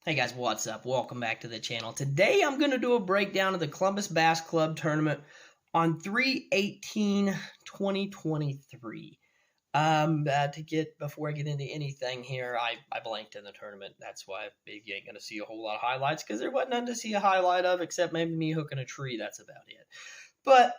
Hey guys, what's up? Welcome back to the channel. Today I'm going to do a breakdown of the Columbus Bass Club tournament on 3/18/2023. Before I get into anything here, I blanked in the tournament. That's why you ain't going to see a whole lot of highlights because there wasn't none to see a highlight of except maybe me hooking a tree. That's about it. But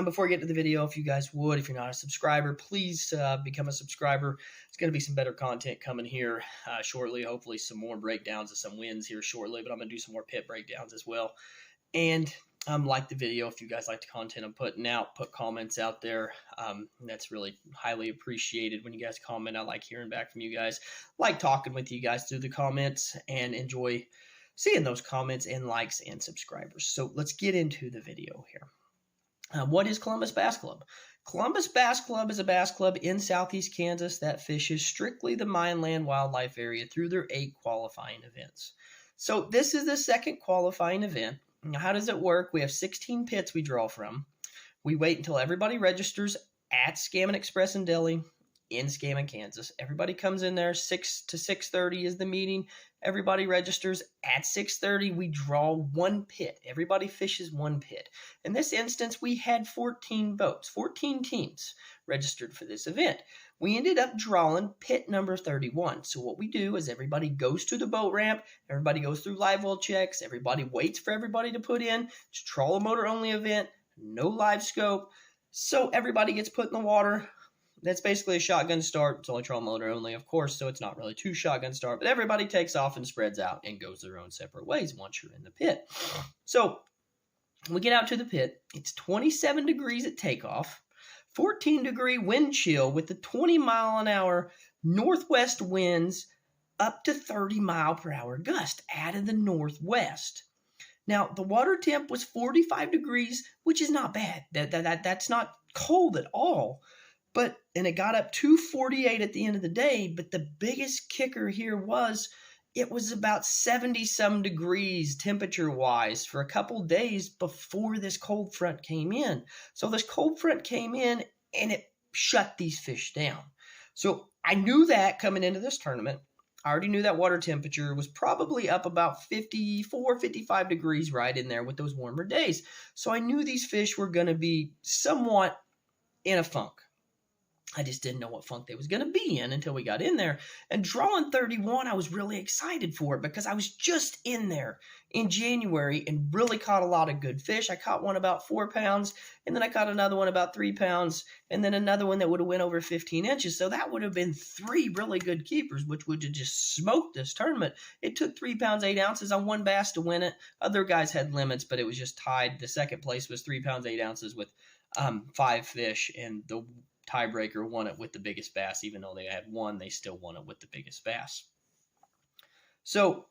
before I get to the video, if you guys would, if you're not a subscriber, please become a subscriber. It's going to be some better content coming here shortly. Hopefully some more breakdowns of some wins here shortly, but I'm going to do some more pit breakdowns as well. And like the video if you guys like the content I'm putting out. Put comments out there. That's really highly appreciated when you guys comment. I like hearing back from you guys. Like talking with you guys through the comments and enjoy seeing those comments and likes and subscribers. So let's get into the video here. What is Columbus Bass Club? Columbus Bass Club is a bass club in southeast Kansas that fishes strictly the Mineland Wildlife Area through their 8 qualifying events. So this is the second qualifying event. Now, how does it work? We have 16 pits we draw from. We wait until everybody registers at Scammon Express and Deli in Scammon, Kansas. Everybody comes in there. 6 to 6:30 is the meeting. Everybody registers at 6:30. We draw one pit. Everybody fishes one pit. In this instance, we had 14 boats, 14 teams registered for this event. We ended up drawing pit number 31. So what we do is everybody goes to the boat ramp. Everybody goes through live well checks. Everybody waits for everybody to put in. It's a trawler motor only event. No live scope. So everybody gets put in the water. That's basically a shotgun start. It's only trawl motor only, of course, so it's not really 2 shotgun start, but everybody takes off and spreads out and goes their own separate ways once you're in the pit. So we get out to the pit. It's 27 degrees at takeoff, 14-degree wind chill with the 20-mile-an-hour northwest winds up to 30-mile-per-hour gust out of the northwest. Now, the water temp was 45 degrees, which is not bad. That's not cold at all. And it got up to 48 at the end of the day, but the biggest kicker here was it was about 70-some degrees temperature-wise for a couple days before this cold front came in. So this cold front came in, and it shut these fish down. So I knew that coming into this tournament. I already knew that water temperature was probably up about 54, 55 degrees right in there with those warmer days. So I knew these fish were going to be somewhat in a funk. I just didn't know what funk they was going to be in until we got in there. And drawing 31, I was really excited for it because I was just in there in January and really caught a lot of good fish. I caught one about 4 pounds, and then I caught another one about 3 pounds, and then another one that would have went over 15 inches. So that would have been 3 really good keepers, which would have just smoked this tournament. It took 3 pounds, 8 ounces on one bass to win it. Other guys had limits, but it was just tied. The second place was 3 pounds, 8 ounces with 5 fish, and the tiebreaker won it with the biggest bass. Even though they had one, they still won it with the biggest bass. So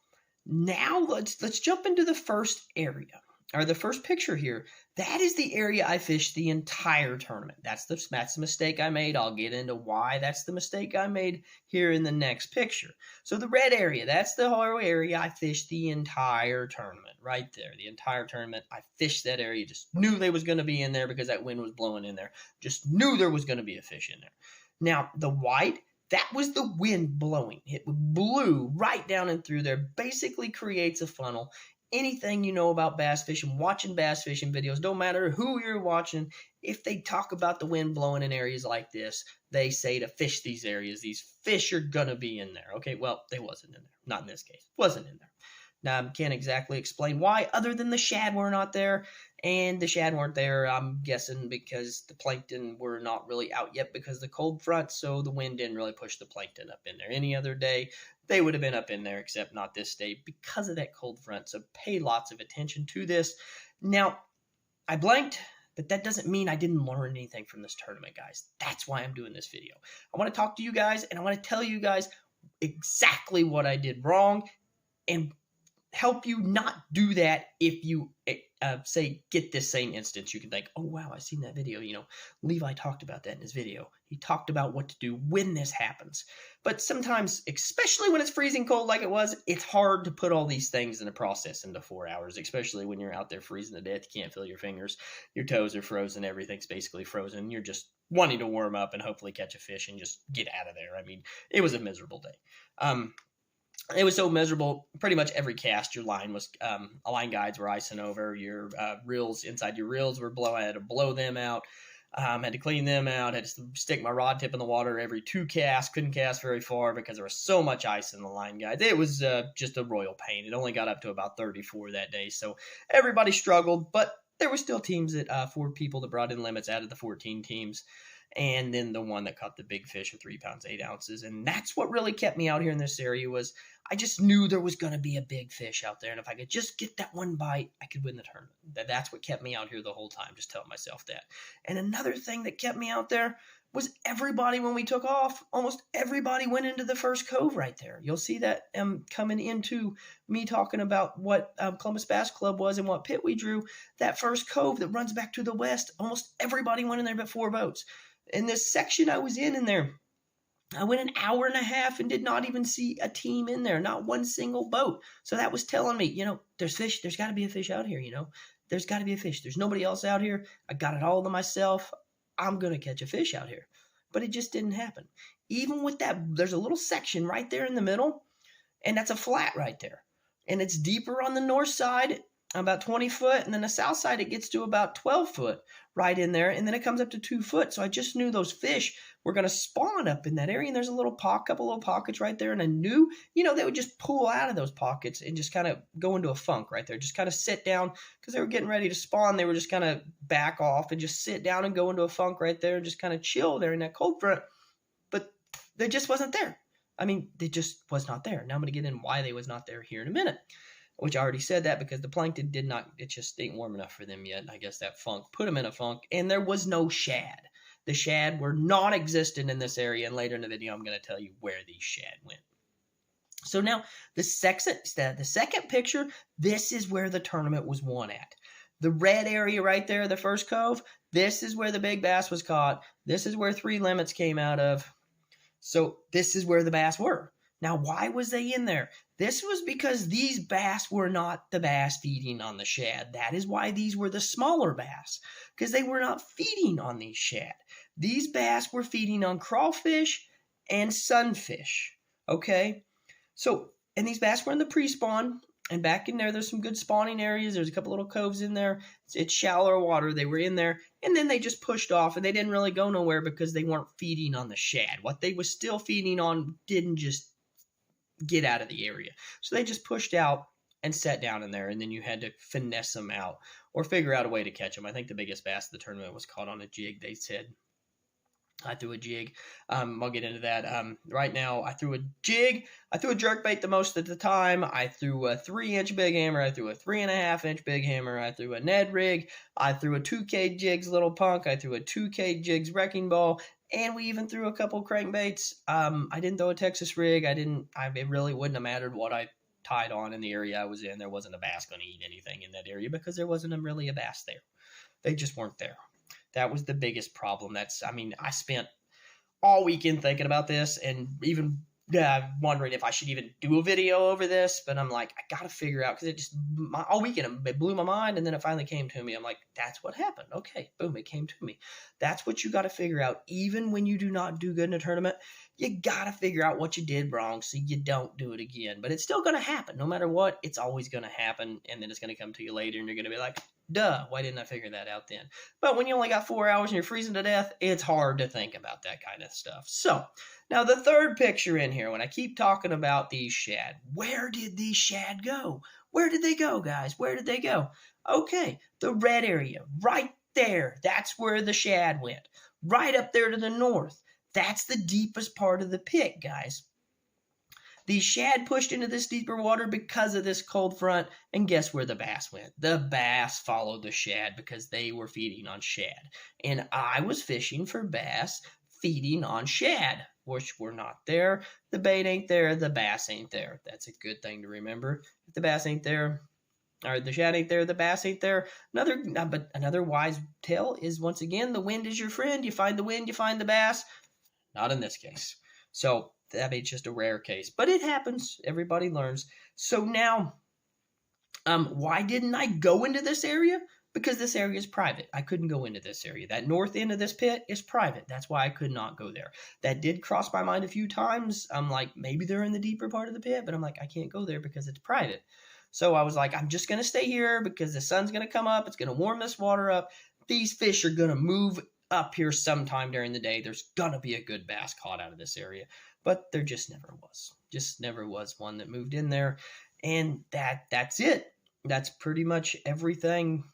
now let's jump into the first area, or the first picture here. That is the area I fished the entire tournament. That's the mistake I made. I'll get into why that's the mistake I made here in the next picture. So the red area, that's the whole area I fished the entire tournament. Right there, the entire tournament. I fished that area. Just knew they was going to be in there because that wind was blowing in there. Just knew there was going to be a fish in there. Now, the white, that was the wind blowing. It blew right down and through there. Basically creates a funnel. Anything you know about bass fishing, watching bass fishing videos, don't matter who you're watching, if they talk about the wind blowing in areas like this, they say to fish these areas. These fish are going to be in there. Okay, well, they wasn't in there. Not in this case. Wasn't in there. Now, I can't exactly explain why, other than the shad were not there. And the shad weren't there, I'm guessing, because the plankton were not really out yet because of the cold front, so the wind didn't really push the plankton up in there. Any other day, they would have been up in there, except not this day because of that cold front. So pay lots of attention to this. Now, I blanked, but that doesn't mean I didn't learn anything from this tournament, guys. That's why I'm doing this video. I want to talk to you guys, and I want to tell you guys exactly what I did wrong and help you not do that. If you say get this same instance, you can think, oh wow, I seen that video. Levi talked about that in his video. He talked about what to do when this happens. But sometimes, especially when it's freezing cold like it was, it's hard to put all these things in a process into 4 hours, especially when you're out there freezing to death. You can't feel your fingers, your toes are frozen, everything's basically frozen. You're just wanting to warm up and hopefully catch a fish and just get out of there. I mean, it was a miserable day. it was so miserable. Pretty much every cast, your line was line guides were icing over. Your reels inside your reels were blowing. I had to blow them out. Had to clean them out. Had to stick my rod tip in the water every 2 casts. Couldn't cast very far because there was so much ice in the line guides. It was just a royal pain. It only got up to about 34 that day, so everybody struggled. But there were still teams that 4 people that brought in limits out of the 14 teams. And then the one that caught the big fish of 3 pounds, 8 ounces. And that's what really kept me out here in this area was I just knew there was going to be a big fish out there. And if I could just get that one bite, I could win the tournament. That's what kept me out here the whole time, just telling myself that. And another thing that kept me out there was everybody, when we took off, almost everybody went into the first cove right there. You'll see that coming into me talking about what Columbus Bass Club was and what pit we drew. That first cove that runs back to the west, almost everybody went in there but 4 boats. In this section I was in there, I went an hour and a half and did not even see a team in there, not one single boat. So that was telling me, there's fish. There's got to be a fish out here, There's got to be a fish. There's nobody else out here. I got it all to myself. I'm going to catch a fish out here. But it just didn't happen. Even with that, there's a little section right there in the middle, and that's a flat right there. And it's deeper on the north side, about 20 foot, and then the south side, it gets to about 12 foot right in there, and then it comes up to 2 foot. So I just knew those fish were going to spawn up in that area, and there's a couple little pockets right there, and I knew, they would just pull out of those pockets and just kind of go into a funk right there, just kind of sit down, because they were getting ready to spawn. They were just kind of back off and just sit down and go into a funk right there and just kind of chill there in that cold front, but they just wasn't there. I mean, they just was not there. Now I'm going to get in why they was not there here in a minute. Which I already said that because the plankton it just ain't warm enough for them yet. I guess that funk put them in a funk, and there was no shad. The shad were non-existent in this area, and later in the video, I'm going to tell you where these shad went. So now, the second picture, this is where the tournament was won at. The red area right there, the first cove, this is where the big bass was caught. This is where 3 limits came out of. So this is where the bass were. Now, why was they in there? This was because these bass were not the bass feeding on the shad. That is why these were the smaller bass, because they were not feeding on these shad. These bass were feeding on crawfish and sunfish, okay? So, and these bass were in the pre-spawn, and back in there's some good spawning areas. There's a couple little coves in there. It's shallower water. They were in there, and then they just pushed off, and they didn't really go nowhere because they weren't feeding on the shad. What they was still feeding on didn't just get out of the area. So they just pushed out and sat down in there, and then you had to finesse them out or figure out a way to catch them. I think the biggest bass of the tournament was caught on a jig, they said. I threw a jig. I'll get into that. Right now, I threw a jig. I threw a jerkbait the most at the time. I threw a 3-inch big hammer. I threw a 3.5-inch big hammer. I threw a Ned rig. I threw a 2K Jigs Little Punk. I threw a 2K Jigs Wrecking Ball. And we even threw a couple crankbaits. I didn't throw a Texas rig. It really wouldn't have mattered what I tied on in the area I was in. There wasn't a bass going to eat anything in that area because there wasn't really a bass there. They just weren't there. That was the biggest problem. I spent all weekend thinking about this and even wondering if I should even do a video over this, but I'm like, I got to figure out, because all weekend it blew my mind, and then it finally came to me. I'm like, that's what happened. Okay, boom, it came to me. That's what you got to figure out. Even when you do not do good in a tournament, you got to figure out what you did wrong so you don't do it again. But it's still going to happen. No matter what, it's always going to happen, and then it's going to come to you later, and you're going to be like, duh, why didn't I figure that out then? But when you only got 4 hours and you're freezing to death, it's hard to think about that kind of stuff. So, now the third picture in here, when I keep talking about these shad, where did these shad go? Where did they go, guys? Where did they go? Okay, the red area, right there, that's where the shad went. Right up there to the north. That's the deepest part of the pit, guys. The shad pushed into this deeper water because of this cold front, and guess where the bass went? The bass followed the shad because they were feeding on shad. And I was fishing for bass feeding on shad, which were not there. The bait ain't there, the bass ain't there. That's a good thing to remember. If the bass ain't there, or the shad ain't there, the bass ain't there. Another wise tale is, once again, the wind is your friend. You find the wind, you find the bass. Not in this case. So that is just a rare case, but it happens. Everybody learns. So now, why didn't I go into this area? Because this area is private. I couldn't go into this area. That north end of this pit is private. That's why I could not go there. That did cross my mind a few times. I'm like, maybe they're in the deeper part of the pit, but I'm like, I can't go there because it's private. So I was like, I'm just going to stay here because the sun's going to come up. It's going to warm this water up. These fish are going to move up here sometime during the day. There's going to be a good bass caught out of this area. But there just never was. Just never was one that moved in there. And that's it. That's pretty much everything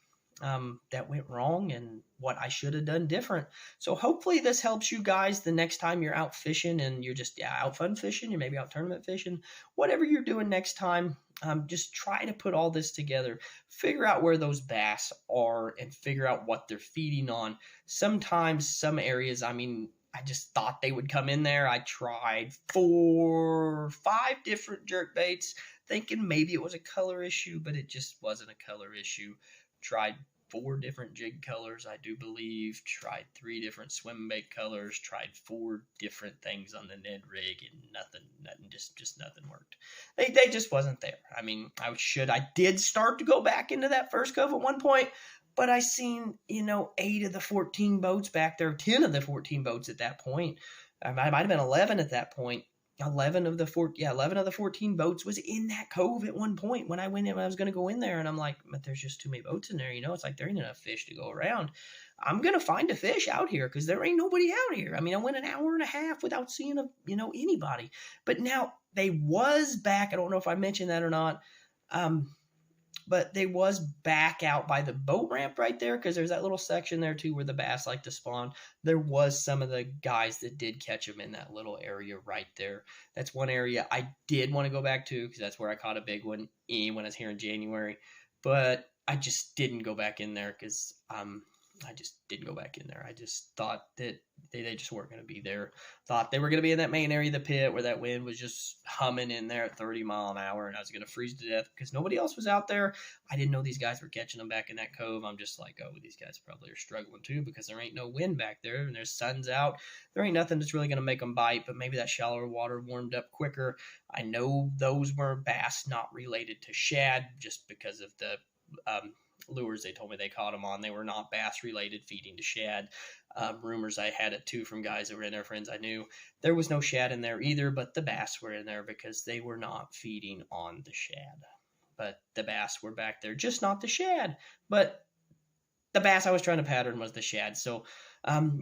that went wrong and what I should have done different. So hopefully this helps you guys the next time you're out fishing and you're just out fun fishing, you're maybe out tournament fishing, whatever you're doing next time. Just try to put all this together, figure out where those bass are and figure out what they're feeding on. Sometimes some areas, I mean, I just thought they would come in there. I tried 4 or 5 different jerk baits thinking maybe it was a color issue, but it just wasn't a color issue. Tried 4 different jig colors, I do believe. Tried 3 different swim bait colors. Tried 4 different things on the Ned rig, and nothing, just nothing worked. They just wasn't there. I mean, I did start to go back into that first cove at one point, but I seen 8 of the 14 boats back there, 10 of the 14 boats at that point. I might have been 11 at that point. 11 of the 14 boats was in that cove at one point when I went in, when I was going to go in there, and I'm like, but there's just too many boats in there. It's like there ain't enough fish to go around. I'm going to find a fish out here because there ain't nobody out here. I mean, I went an hour and a half without seeing anybody. But now they was back. I don't know if I mentioned that or not. But they was back out by the boat ramp right there because there's that little section there too where the bass like to spawn. There was some of the guys that did catch them in that little area right there. That's one area I did want to go back to because that's where I caught a big one when I was here in January. But I just didn't go back in there because I just didn't go back in there. I just thought that they just weren't going to be there. Thought they were going to be in that main area of the pit where that wind was just humming in there at 30 mile an hour and I was going to freeze to death because nobody else was out there. I didn't know these guys were catching them back in that cove. I'm just like, oh, these guys probably are struggling too because there ain't no wind back there and there's sun's out. There ain't nothing that's really going to make them bite, but maybe that shallower water warmed up quicker. I know those were bass not related to shad just because of the lures they told me they caught them on. They were not bass related, feeding to shad. Rumors I had it too from guys that were in there, friends I knew. There was no shad in there either, but the bass were in there because they were not feeding on the shad. But the bass were back there, just not the shad. But the bass I was trying to pattern was the shad. So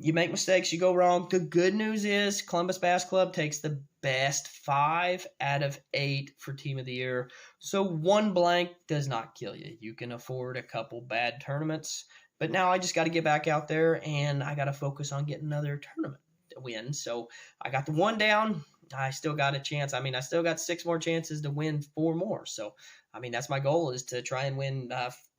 you make mistakes, you go wrong. The good news is Columbus Bass Club takes the best 5 out of 8 for Team of the Year. So 1 blank does not kill you. You can afford a couple bad tournaments. But now I just got to get back out there and I got to focus on getting another tournament to win. So I got the 1 down. I still got a chance. I mean, I still got 6 more chances to win 4 more. So, I mean, that's my goal, is to try and win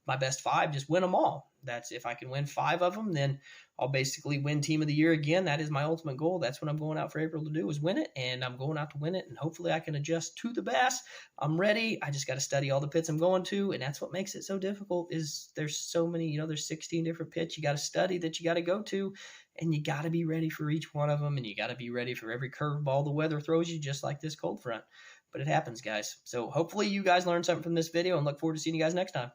my best 5, just win them all. That's if I can win 5 of them, then I'll basically win Team of the Year again. That is my ultimate goal. That's what I'm going out for April to do, is win it, and I'm going out to win it, and hopefully I can adjust to the bass. I'm ready. I just got to study all the pits I'm going to, and that's what makes it so difficult. Is there's so many, there's 16 different pits you got to study that you got to go to, and you got to be ready for each one of them, and you got to be ready for every curveball the weather throws you, just like this cold front. But it happens, guys. So hopefully you guys learned something from this video, and look forward to seeing you guys next time.